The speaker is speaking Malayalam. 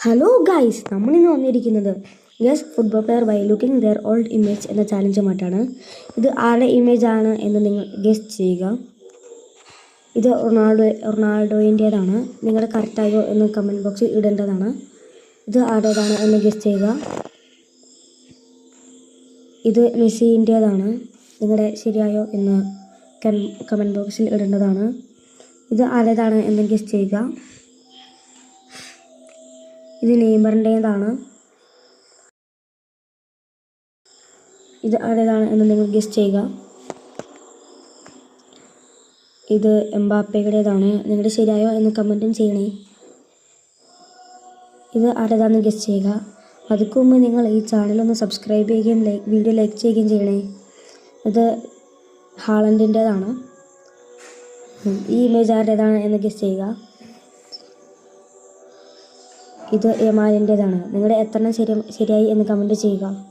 ഹലോ ഗൈസ്, നമ്മളിന്ന് വന്നിരിക്കുന്നത് guess football player by looking their old image എന്ന ചാലഞ്ചുമായിട്ടാണ്. ഇത് ആരുടെ ഇമേജ് ആണ് എന്ന് നിങ്ങൾ ഗസ് ചെയ്യുക. ഇത് റൊണാൾഡോയിൻ്റേതാണ്. നിങ്ങൾ കറക്റ്റായോ എന്ന് കമൻറ്റ് ബോക്സിൽ ഇടേണ്ടതാണ്. ഇത് ആരുടേതാണ് എന്ന് ഗസ് ചെയ്യുക. ഇത് മെസ്സിൻ്റേതാണ്. നിങ്ങളുടെ ശരിയായോ എന്ന് കമൻറ്റ് ബോക്സിൽ ഇടേണ്ടതാണ്. ഇത് ആരുടേതാണ് എന്ന് ഗസ് ചെയ്യുക. ഇത് നെയ്മറിൻ്റേതാണ്. ഇത് ആരുടേതാണ് എന്ന് നിങ്ങൾ ഗസ് ചെയ്യുക. ഇത് എംബാപ്പയുടേതാണ്. നിങ്ങളുടെ ശരിയായോ എന്ന് കമൻറ്റും ചെയ്യണേ. ഇത് ആരുടേതാണെന്ന് ഗസ് ചെയ്യുക. അതിന് മുമ്പ് നിങ്ങൾ ഈ ചാനലൊന്ന് സബ്സ്ക്രൈബ് ചെയ്യുകയും വീഡിയോ ലൈക്ക് ചെയ്യുകയും ചെയ്യണേ. ഇത് ഹാളൻഡിൻ്റേതാണ്. ഈ ഇമേജ് ആരുടേതാണ് എന്ന് ഗസ് ചെയ്യുക. ഇത് യമാലിൻ്റേതാണ്. നിങ്ങളുടെ എത്രണ്ണം ശരിയായി എന്ന് കമൻറ്റ് ചെയ്യുക.